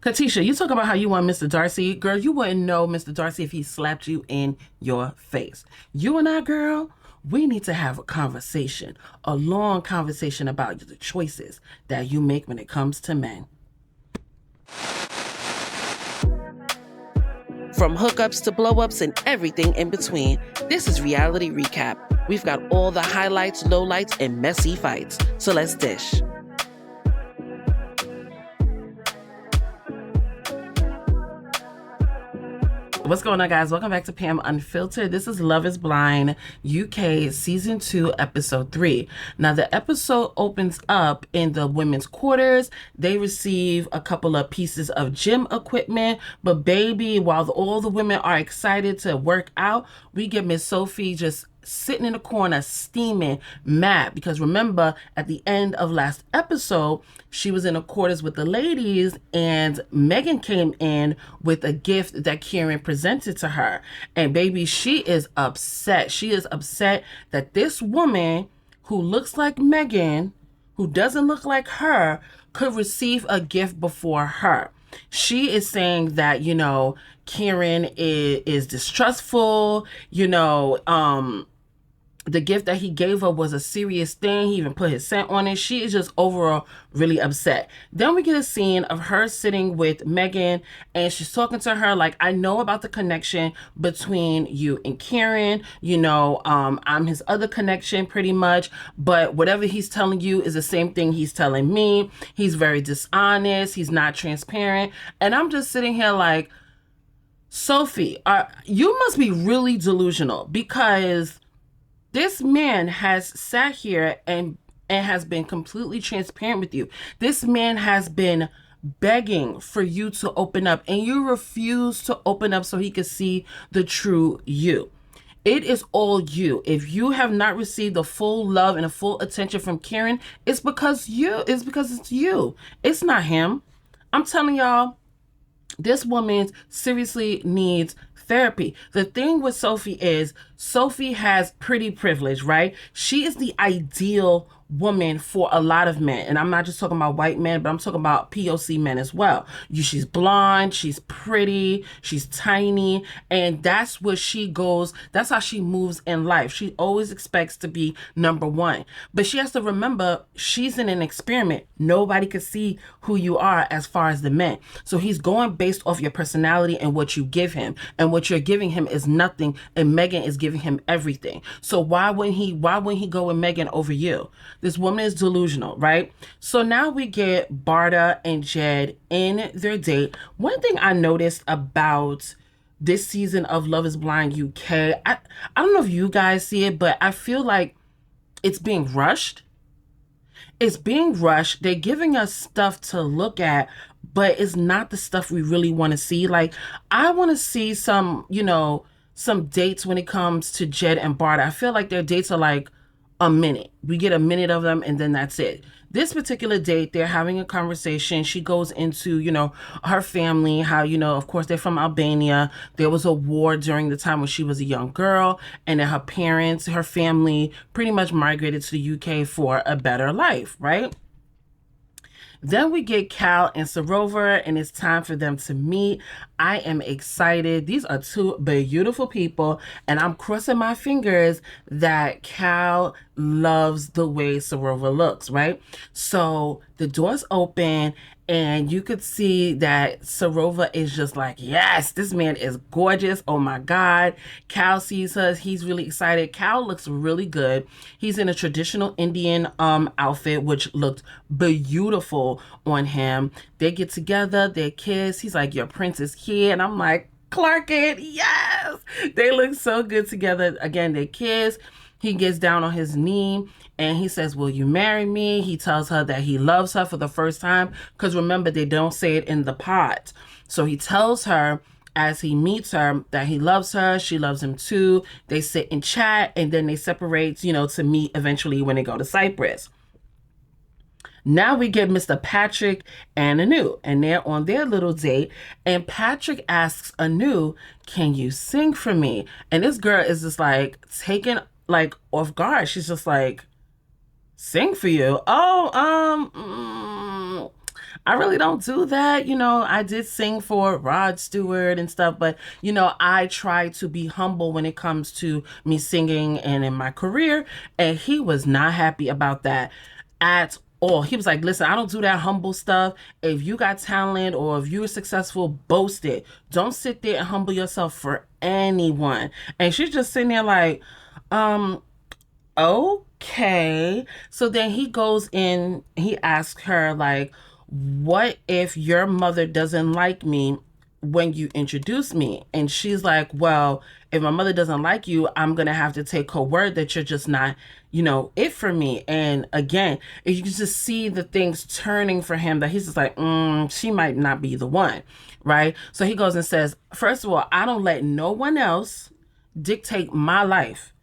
Katisha, you talk about how you want Mr. Darcy. Girl, you wouldn't know Mr. Darcy if he slapped you in your face. You and I, girl, we need to have a conversation, a long conversation about the choices that you make when it comes to men. From hookups to blowups and everything in between, this is Reality Recap. We've got all the highlights, lowlights, and messy fights. So let's dish. What's going on, guys? Welcome back to Pam Unfiltered. This is Love is Blind UK Season 2, Episode 3. Now, the episode opens up in the women's quarters. They receive a couple of pieces of gym equipment. But baby, while all the women are excited to work out, we get Miss Sophie just sitting in the corner steaming, mad, because remember at the end of last episode she was in the quarters with the ladies and Megan came in with a gift that Kieran presented to her, and baby, she is upset that this woman who looks like Megan, who doesn't look like her, could receive a gift before her. She is saying that, Kieran is distrustful, the gift that he gave her was a serious thing. He even put his scent on it. She is just overall really upset. Then we get a scene of her sitting with Megan and she's talking to her like, I know about the connection between you and Kieran. I'm his other connection pretty much, but whatever he's telling you is the same thing he's telling me. He's very dishonest. He's not transparent. And I'm just sitting here like, Sophie, you must be really delusional, because this man has sat here and has been completely transparent with you. This man has been begging for you to open up, and you refuse to open up so he could see the true you. It is all you. If you have not received the full love and the full attention from Kieran, it's because it's you. It's not him. I'm telling y'all, this woman seriously needs therapy. The thing with Sophie is Sophie has pretty privilege, right? She is the ideal woman for a lot of men. And I'm not just talking about white men, but I'm talking about POC men as well. She's blonde, she's pretty, she's tiny, and that's where she goes. That's how she moves in life. She always expects to be number one. But she has to remember she's in an experiment. Nobody can see who you are as far as the men. So he's going based off your personality and what you give him. And what you're giving him is nothing, and Megan is giving him everything. So why wouldn't he go with Megan over you? This woman is delusional, right? So now we get Bardah and Jed in their date. One thing I noticed about this season of Love is Blind UK, I don't know if you guys see it, but I feel like it's being rushed. It's being rushed. They're giving us stuff to look at, but it's not the stuff we really want to see. Like, I want to see some dates when it comes to Jed and Bardah. I feel like their dates are like a minute. We get a minute of them and then that's it. This particular date, they're having a conversation. She goes into, her family, how, of course, they're from Albania. There was a war during the time when she was a young girl, and then her family pretty much migrated to the UK for a better life, right? Then we get Cal and Serover, and it's time for them to meet. I am excited. These are two beautiful people, and I'm crossing my fingers that Cal loves the way Serover looks, right? So the doors open, and you could see that Serover is just like, yes, this man is gorgeous. Oh my God. Cal sees us. He's really excited. Cal looks really good. He's in a traditional Indian outfit, which looked beautiful on him. They get together, they kiss. He's like, your prince is here. And I'm like, Clark Kent, yes. They look so good together. Again, they kiss. He gets down on his knee and he says, will you marry me? He tells her that he loves her for the first time, because remember, they don't say it in the pod. So he tells her as he meets her that he loves her. She loves him too. They sit and chat, and then they separate, to meet eventually when they go to Cyprus. Now we get Mr. Patrick and Anu, and they're on their little date, and Patrick asks Anu, can you sing for me? And this girl is just like taken like off guard. She's just like, sing for you? Oh, I really don't do that. I did sing for Rod Stewart and stuff, but I try to be humble when it comes to me singing and in my career. And he was not happy about that at all. He was like, listen, I don't do that humble stuff. If you got talent or if you're successful, boast it. Don't sit there and humble yourself for anyone. And she's just sitting there like, um, okay. So then he goes in, he asks her, like, what if your mother doesn't like me when you introduce me? And she's like, well, if my mother doesn't like you, I'm going to have to take her word that you're just not, it for me. And again, you can just see the things turning for him that he's just like, she might not be the one. Right. So he goes and says, first of all, I don't let no one else dictate my life.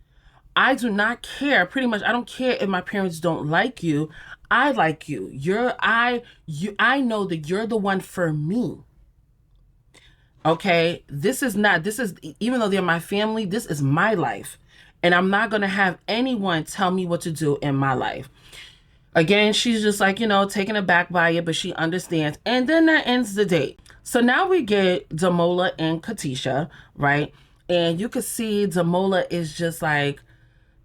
I do not care. Pretty much, I don't care if my parents don't like you. I like you. I know that you're the one for me. Okay? Even though they're my family, this is my life. And I'm not going to have anyone tell me what to do in my life. Again, she's just like, taken aback by it, but she understands. And then that ends the date. So now we get Demola and Katisha, right? And you can see Demola is just like,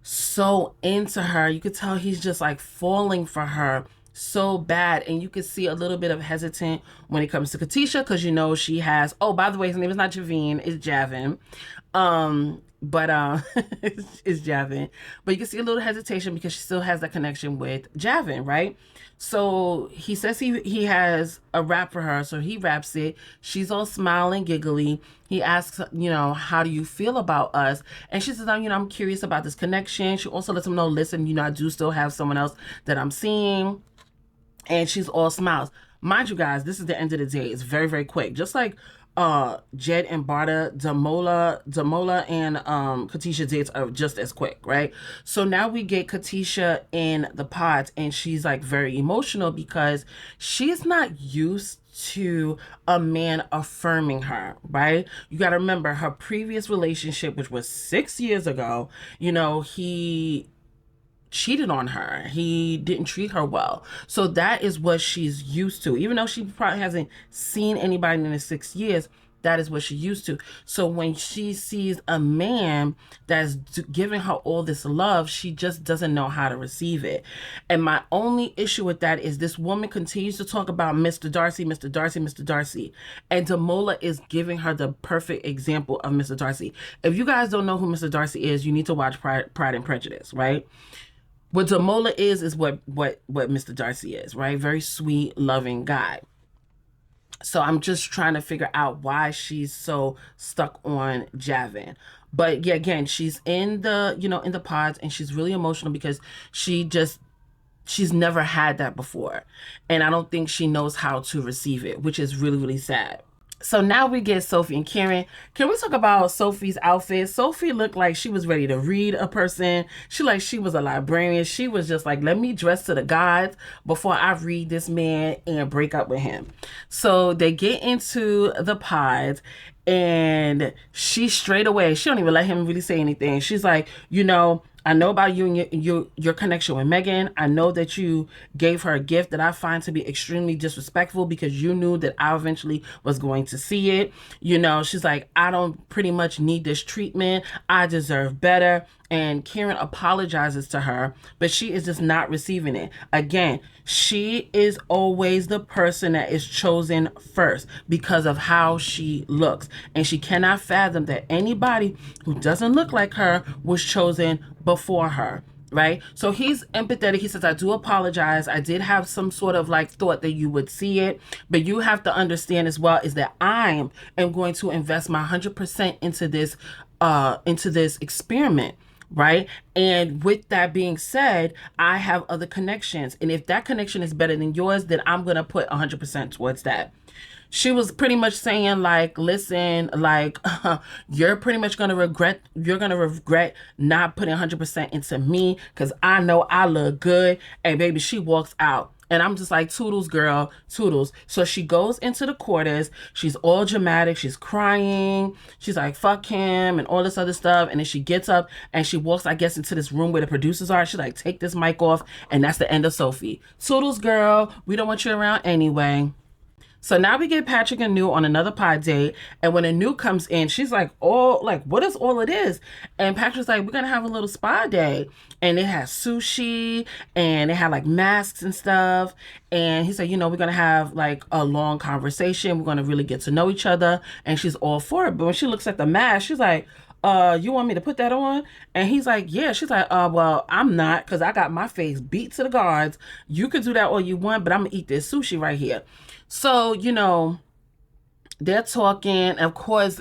so into her. You could tell he's just like falling for her so bad. And you could see a little bit of hesitant when it comes to Katisha because she has, oh, by the way, his name is not Javen, it's Javen. But it's Javen. But you can see a little hesitation because she still has that connection with Javen, right? So he says he has a rap for her, so he raps it. She's all smiling, giggly. He asks, how do you feel about us? And she says, I'm curious about this connection. She also lets him know, listen, I do still have someone else that I'm seeing. And she's all smiles. Mind you guys, this is the end of the day. It's very, very quick. Just like Jed and Bardah, Demola and Katisha dates are just as quick, right? So now we get Katisha in the pods and she's like very emotional because she's not used to a man affirming her, right? You got to remember her previous relationship, which was 6 years ago, he cheated on her. He didn't treat her well. So that is what she's used to. Even though she probably hasn't seen anybody in the 6 years, that is what she's used to. So when she sees a man that's giving her all this love, she just doesn't know how to receive it. And my only issue with that is this woman continues to talk about Mr. Darcy, Mr. Darcy, Mr. Darcy. And Demola is giving her the perfect example of Mr. Darcy. If you guys don't know who Mr. Darcy is, you need to watch Pride and Prejudice, right? What Demola is what Mr. Darcy is, right? Very sweet, loving guy. So I'm just trying to figure out why she's so stuck on Javen. But yeah, again, she's in the, in the pods and she's really emotional because she's never had that before. And I don't think she knows how to receive it, which is really, really sad. So now we get Sophie and Karen. Can we talk about Sophie's outfit? Sophie looked like she was ready to read a person. She was a librarian. She was just like, let me dress to the gods before I read this man and break up with him. So they get into the pods and she straight away, she don't even let him really say anything. She's like, I know about you and your connection with Megan. I know that you gave her a gift that I find to be extremely disrespectful because you knew that I eventually was going to see it. She's like, I don't pretty much need this treatment. I deserve better. And Karen apologizes to her, but she is just not receiving it. Again, she is always the person that is chosen first because of how she looks. And she cannot fathom that anybody who doesn't look like her was chosen before her. Right? So he's empathetic. He says, I do apologize. I did have some sort of like thought that you would see it, but you have to understand as well is that I am going to invest my 100% into this experiment. Right? And with that being said, I have other connections. And if that connection is better than yours, then I'm going to put 100% towards that. She was pretty much saying like, listen, like, you're pretty much going to regret not putting 100% into me because I know I look good. And baby, she walks out. And I'm just like, toodles, girl, toodles. So she goes into the quarters. She's all dramatic. She's crying. She's like, fuck him and all this other stuff. And then she gets up and she walks, I guess, into this room where the producers are. She's like, take this mic off. And that's the end of Sophie. Toodles, girl. We don't want you around anyway. So now we get Patrick and New on another pod date. And when a New comes in, she's like, oh, like, what is all of this? And Patrick's like, we're going to have a little spa day. And it has sushi and it had like masks and stuff. And he said, you know, we're going to have like a long conversation. We're going to really get to know each other. And she's all for it. But when she looks at the mask, she's like, you want me to put that on? And he's like, yeah. She's like, well, I'm not, because I got my face beat to the guards. You could do that all you want, but I'm going to eat this sushi right here. So, you know, they're talking. Of course,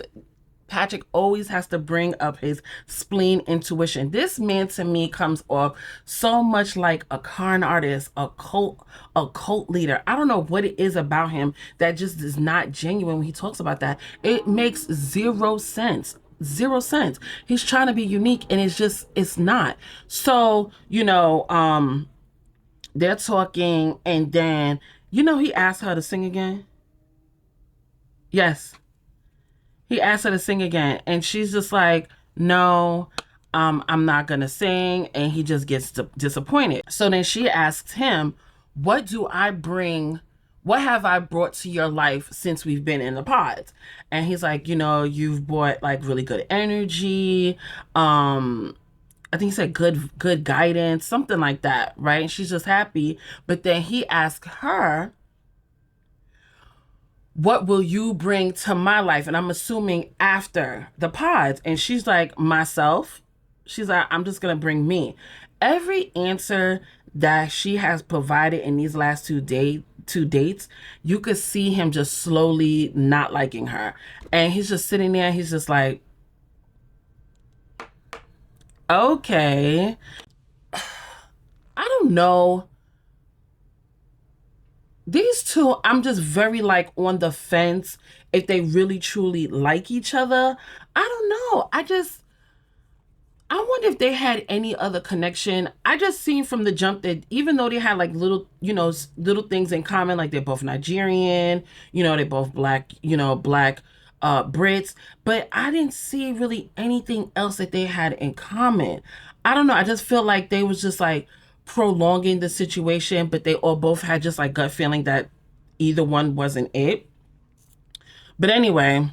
Patrick always has to bring up his spleen intuition. This man to me comes off so much like a con artist, a cult leader. I don't know what it is about him that just is not genuine when he talks about that. It makes zero sense. Zero sense. He's trying to be unique and it's not. So, you know, they're talking and then, you know, he asked her to sing again. Yes. He asked her to sing again. And she's just like, no, I'm not going to sing. And he just gets disappointed. So then she asks him, what have I brought to your life since we've been in the pods? And he's like, you know, you've brought like really good energy. I think he said good guidance, something like that, right? And she's just happy. But then he asked her, what will you bring to my life? And I'm assuming after the pods. And she's like, myself. She's like, I'm just going to bring me. Every answer that she has provided in these last two dates, you could see him just slowly not liking her. And he's just sitting there. He's just like, okay. I don't know. These two, I'm just very like on the fence if they really truly like each other. I don't know. I wonder if they had any other connection. I just seen from the jump that even though they had like little, you know, little things in common, like they're both Nigerian, you know, they're both black, you know, black Brits, but I didn't see really anything else that they had in common. I don't know. I just feel like they was just like prolonging the situation, but they all both had just like gut feeling that either one wasn't it. But anyway,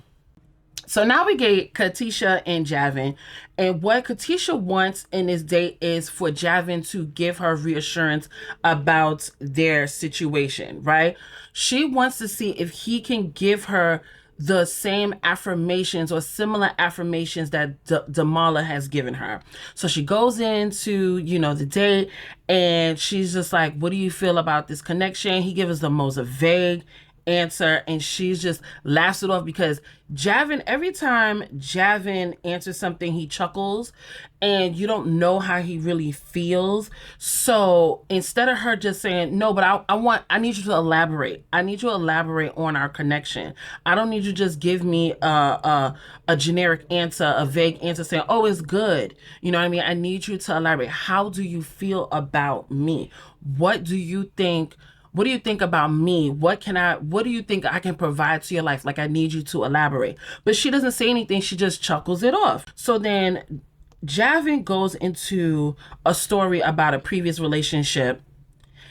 so now we get Katisha and Javen. And what Katisha wants in this date is for Javen to give her reassurance about their situation, right? She wants to see if he can give her the same affirmations or similar affirmations that Demola has given her. So she goes into, you know, the date and she's just like, what do you feel about this connection? He gives us the most vague answer and she's just laughs it off because Javen, every time Javen answers something, he chuckles and you don't know how he really feels. So instead of her just saying, no, but I need you to elaborate. I need you to elaborate on our connection. I don't need you to just give me a generic answer, a vague answer saying, oh, it's good. You know what I mean? I need you to elaborate. How do you feel about me? What do you think? What do you think about me? What do you think I can provide to your life? Like, I need you to elaborate. But she doesn't say anything. She just chuckles it off. So then Javen goes into a story about a previous relationship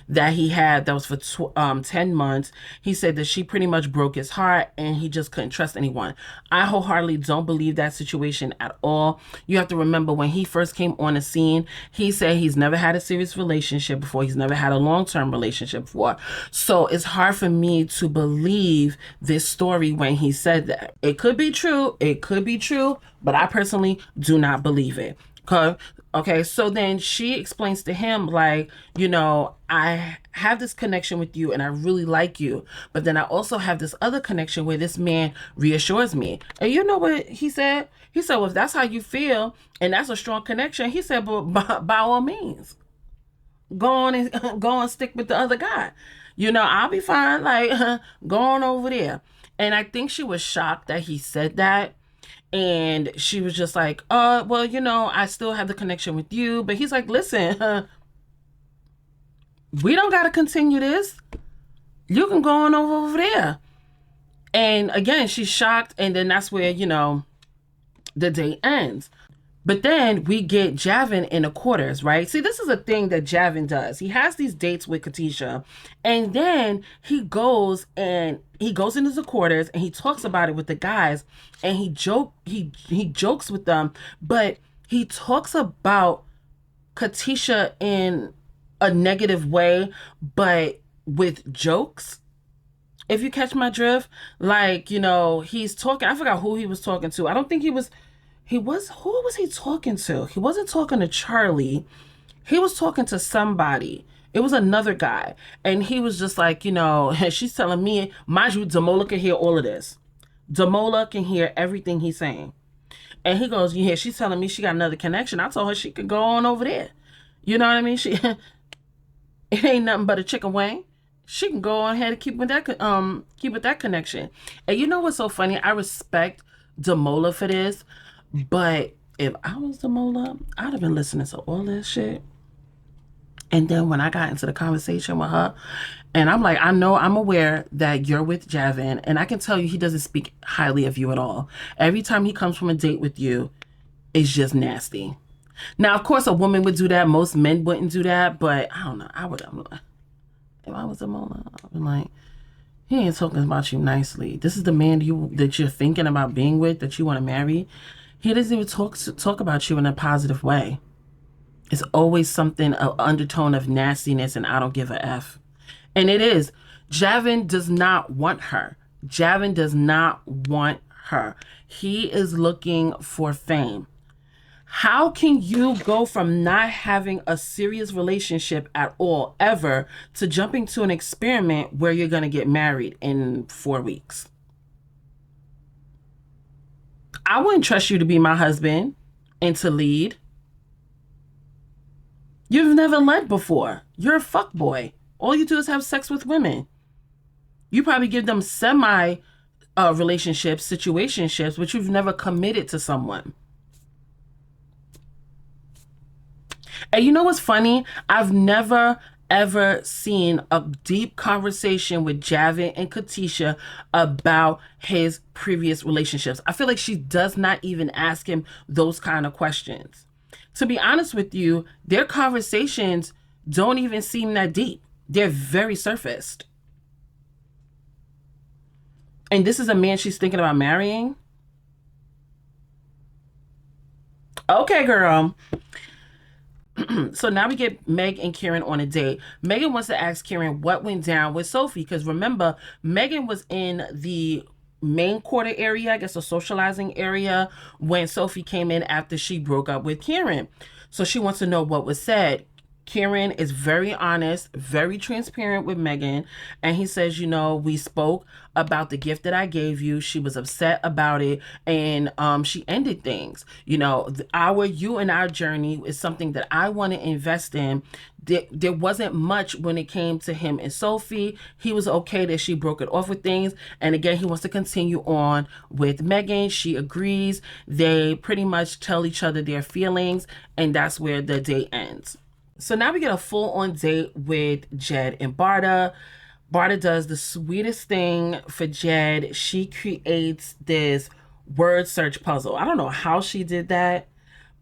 that he had that was for 10 months. He said that she pretty much broke his heart and he just couldn't trust anyone. I wholeheartedly don't believe that situation at all. You have to remember when he first came on the scene, he said he's never had a serious relationship before. He's never had a long-term relationship before. So it's hard for me to believe this story when he said that. It could be true. It could be true, but I personally do not believe it. Okay, so then she explains to him, like, you know, I have this connection with you and I really like you. But then I also have this other connection where this man reassures me. And you know what he said? He said, well, if that's how you feel and that's a strong connection, he said, but by all means, go on stick with the other guy. You know, I'll be fine. Like, go on over there. And I think she was shocked that he said that. And she was just like, well, you know, I still have the connection with you. But he's like, listen, We don't got to continue this. You can go on over there. And again, she's shocked. And then that's where, the date ends. But then we get Javen in the quarters, right? See, this is a thing that Javen does. He has these dates with Katisha, and then he goes into the quarters and he talks about it with the guys, and he jokes with them, but he talks about Katisha in a negative way, but with jokes. If you catch my drift, like, he's talking, I forgot who he was talking to. I don't think who was he talking to? He wasn't talking to Charlie. He was talking to somebody. It was another guy. And he was just like, she's telling me, mind you, Demola can hear all of this. Demola can hear everything he's saying. And he goes, yeah, she's telling me she got another connection. I told her she could go on over there. You know what I mean? It ain't nothing but a chicken wing. She can go on ahead and keep with that connection. And you know what's so funny? I respect Demola for this. But if I was Demola, I'd have been listening to all this shit. And then when I got into the conversation with her, and I'm like, I'm aware that you're with Javen, and I can tell you he doesn't speak highly of you at all. Every time he comes from a date with you, it's just nasty. Now, of course, a woman would do that. Most men wouldn't do that, but I don't know. If I was Demola, I'd be like, he ain't talking about you nicely. This is the man that you're thinking about being with, that you want to marry. He doesn't even talk about you in a positive way. It's always something, an undertone of nastiness, and I don't give a F. And it is. Javen does not want her. Javen does not want her. He is looking for fame. How can you go from not having a serious relationship at all, ever, to jumping to an experiment where you're going to get married in 4 weeks? I wouldn't trust you to be my husband and to lead. You've never led before. You're a fuckboy. All you do is have sex with women. You probably give them semi relationships, situationships, but you've never committed to someone. And you know what's funny? I've never ever seen a deep conversation with Javen and Katisha about his previous relationships. I feel like she does not even ask him those kind of questions. To be honest with you, their conversations don't even seem that deep. They're very surfaced. And this is a man she's thinking about marrying? Okay, girl. So now we get Meg and Karen on a date. Megan wants to ask Karen what went down with Sophie, because remember, Megan was in the main quarter area, I guess the socializing area, when Sophie came in after she broke up with Karen. So she wants to know what was said. Karen is very honest, very transparent with Megan. And he says, we spoke about the gift that I gave you. She was upset about it. And she ended things. You and our journey is something that I want to invest in. There wasn't much when it came to him and Sophie. He was okay that she broke it off with things. And again, he wants to continue on with Megan. She agrees. They pretty much tell each other their feelings. And that's where the date ends. So now we get a full-on date with Jed and Bardah. Bardah does the sweetest thing for Jed. She creates this word search puzzle. I don't know how she did that,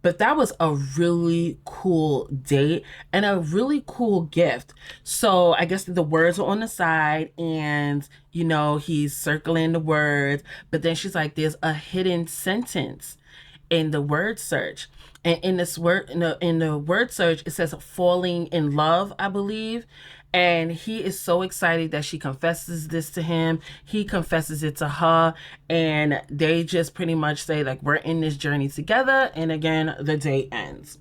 but that was a really cool date and a really cool gift. So I guess the words are on the side and, he's circling the words, but then she's like, there's a hidden sentence in the word search. And in the word search, it says falling in love, I believe. And he is so excited that she confesses this to him. He confesses it to her. And they just pretty much say, like, we're in this journey together. And again, the day ends.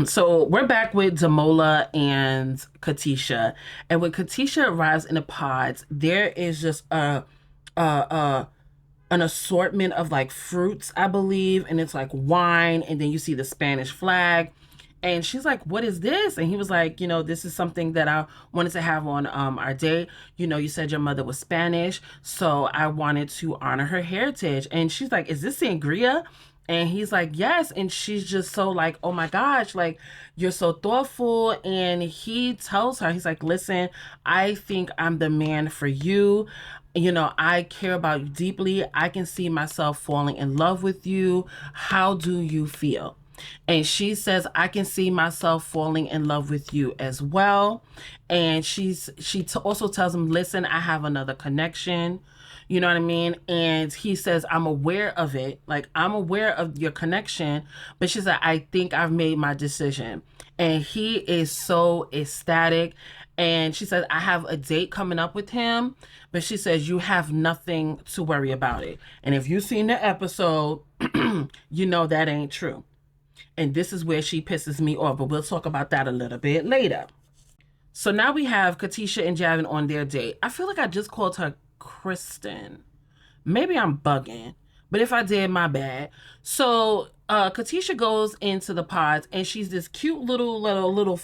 So we're back with Demola and Katisha. And when Katisha arrives in the pods, there is just an assortment of like fruits, I believe, and it's like wine, and then you see the Spanish flag, and she's like, what is this? And he was like, this is something that I wanted to have on our date. You said your mother was Spanish, so I wanted to honor her heritage. And she's like, is this sangria? And he's like, yes. And she's just so like, oh my gosh, like, you're so thoughtful. And he tells her, he's like, listen, I think I'm the man for you. You know, I care about you deeply. I can see myself falling in love with you. How do you feel? And she says, I can see myself falling in love with you as well. And also tells him, listen, I have another connection. You know what I mean? And he says, I'm aware of it. Like, I'm aware of your connection. But she said, I think I've made my decision. And he is so ecstatic. And she said, I have a date coming up with him. But she says, you have nothing to worry about it. And if you've seen the episode, you know that ain't true. And this is where she pisses me off. But we'll talk about that a little bit later. So now we have Katisha and Javen on their date. I feel like I just called her Kristen. Maybe I'm bugging, but if I did, my bad. So Katisha goes into the pods, and she's this cute little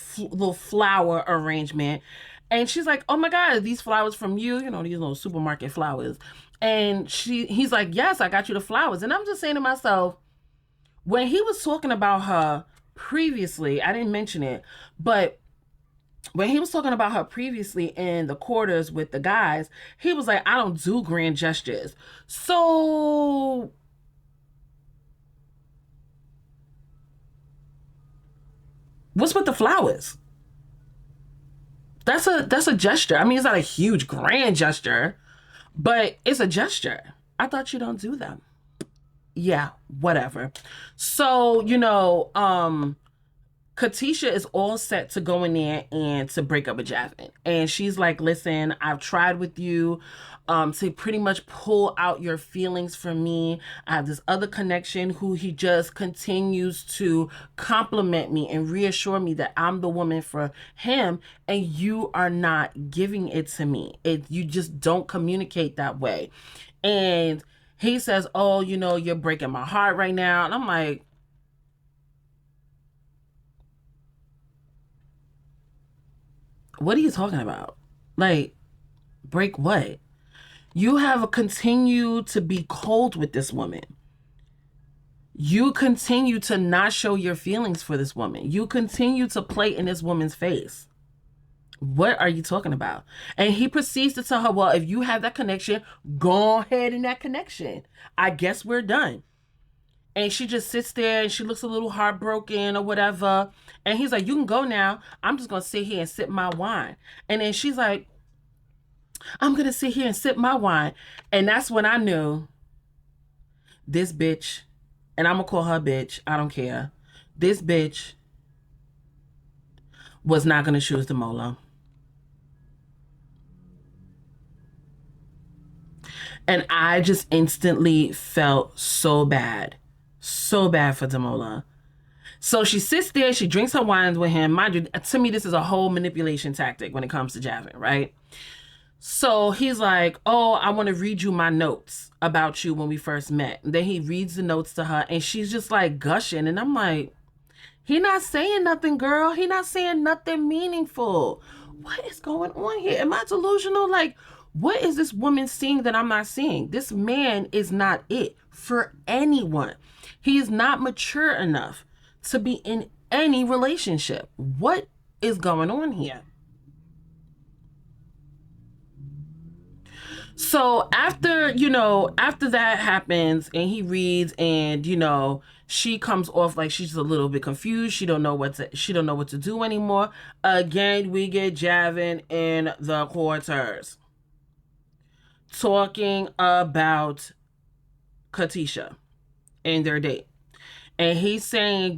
flower arrangement, and she's like, "Oh my God, these flowers from you? You know, these little supermarket flowers." And he's like, "Yes, I got you the flowers." And I'm just saying to myself, when he was talking about her previously, I didn't mention it, but when he was talking about her previously in the quarters with the guys, he was like, I don't do grand gestures. So what's with the flowers? That's a gesture. I mean, it's not a huge grand gesture, but it's a gesture. I thought you don't do them. Yeah, whatever. So, Katisha is all set to go in there and to break up with Javen. And she's like, listen, I've tried with you to pretty much pull out your feelings from me. I have this other connection who he just continues to compliment me and reassure me that I'm the woman for him. And you are not giving it to me. You just don't communicate that way. And he says, oh, you're breaking my heart right now. And I'm like, what are you talking about? Like, break what? You have continued to be cold with this woman. You continue to not show your feelings for this woman. You continue to play in this woman's face. What are you talking about? And he proceeds to tell her, well, if you have that connection, go ahead in that connection. I guess we're done. And she just sits there and she looks a little heartbroken or whatever. And he's like, you can go now. I'm just going to sit here and sip my wine. And then she's like, I'm going to sit here and sip my wine. And that's when I knew this bitch, and I'm going to call her bitch, I don't care. This bitch was not going to choose Demola. And I just instantly felt so bad. So bad for Demola. So she sits there, she drinks her wines with him. Mind you, to me, this is a whole manipulation tactic when it comes to Javen, right? So he's like, oh, I want to read you my notes about you when we first met. And then he reads the notes to her, and she's just like gushing. And I'm like, he not saying nothing, girl. He not saying nothing meaningful. What is going on here? Am I delusional? Like, what is this woman seeing that I'm not seeing? This man is not it for anyone. He is not mature enough to be in any relationship. What is going on here? So after that happens and he reads and, she comes off like she's a little bit confused. She don't know what to do anymore. Again, we get Javen in the quarters talking about Katisha and their date. And he's saying,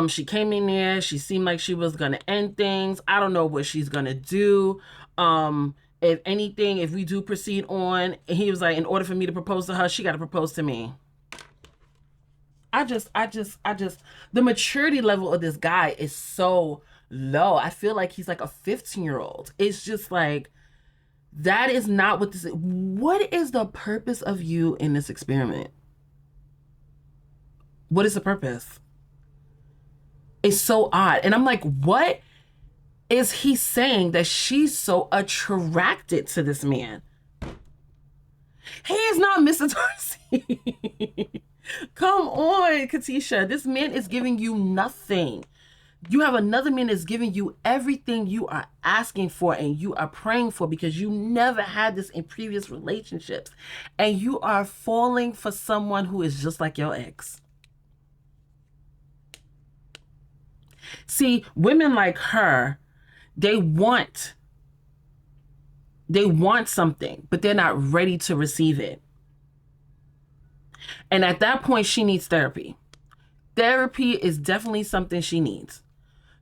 she came in there, she seemed like she was gonna end things. I don't know what she's gonna do. If anything, if we do proceed on, he was like, in order for me to propose to her, she got to propose to me. I just, the maturity level of this guy is so low. I feel like he's like a 15-year-old. It's just like, that is not what this is. What is the purpose of you in this experiment? What is the purpose? It's so odd. And I'm like, what is he saying that she's so attracted to this man? He is not Mr. Darcy. Come on, Katisha. This man is giving you nothing. You have another man that's giving you everything you are asking for and you are praying for, because you never had this in previous relationships. And you are falling for someone who is just like your ex. See, women like her, they want something, but they're not ready to receive it. And at that point, she needs therapy. Therapy is definitely something she needs,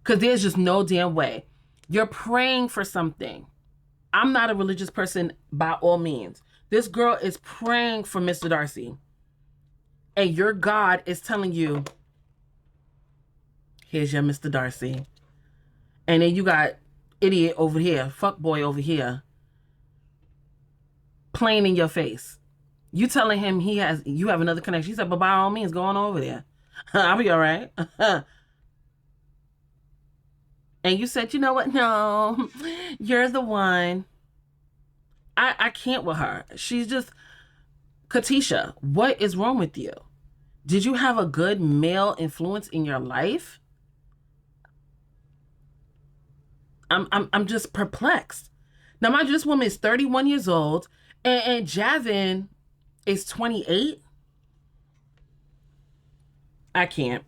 because there's just no damn way. You're praying for something. I'm not a religious person by all means. This girl is praying for Mr. Darcy. And your God is telling you, here's your Mr. Darcy. And then you got idiot over here, fuck boy over here, playing in your face. You telling him you have another connection. He said, but by all means, go on over there. I'll be all right. And you said, you know what? No, you're the one. I can't with her. She's just, Katisha, what is wrong with you? Did you have a good male influence in your life? I'm just perplexed. Now, mind you, this woman is 31 years old, and Javen is 28. I can't.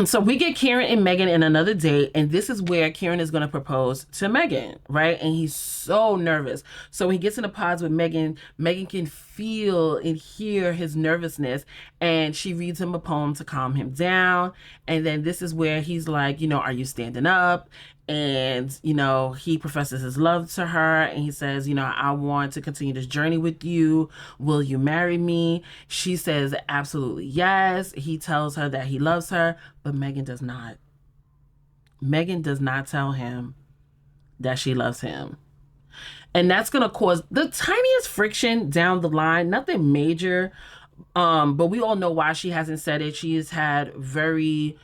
So we get Karen and Megan in another date, and this is where Karen is going to propose to Megan, right? And he's so nervous. So when he gets in the pods with Megan, Megan can feel and hear his nervousness, and she reads him a poem to calm him down. And then this is where he's like, are you standing up? And, he professes his love to her, and he says, I want to continue this journey with you. Will you marry me? She says, absolutely yes. He tells her that he loves her, but Megan does not. Megan does not tell him that she loves him. And that's going to cause the tiniest friction down the line, nothing major. But we all know why she hasn't said it. She has had very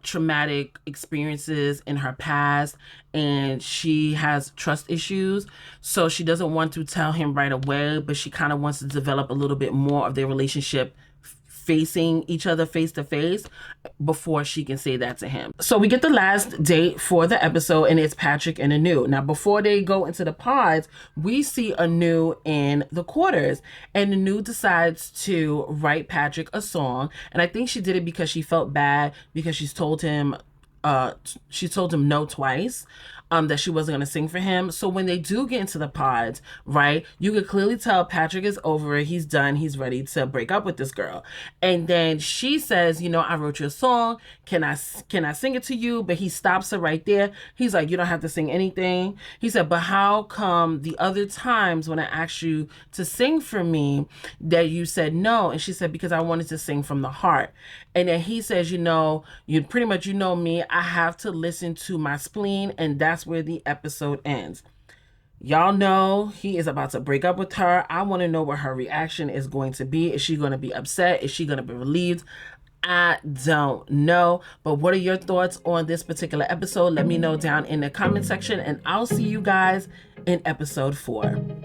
traumatic experiences in her past, and she has trust issues, so she doesn't want to tell him right away, but she kind of wants to develop a little bit more of their relationship facing each other face to face before she can say that to him. So we get the last date for the episode, and it's Patrick and Anu. Now, before they go into the pods, we see Anu in the quarters, and Anu decides to write Patrick a song. And I think she did it because she felt bad, because she told him no twice, that she wasn't going to sing for him. So when they do get into the pods, right, you could clearly tell Patrick is over it. He's done. He's ready to break up with this girl. And then she says, I wrote you a song. Can I sing it to you? But he stops her right there. He's like, you don't have to sing anything. He said, but how come the other times when I asked you to sing for me that you said no? And she said, because I wanted to sing from the heart. And then he says, you pretty much, me, I have to listen to my spleen, and that's where the episode ends. Y'all know he is about to break up with her. I want to know what her reaction is going to be. Is she going to be upset? Is she going to be relieved? I don't know. But what are your thoughts on this particular episode? Let me know down in the comment section, and I'll see you guys in episode 4.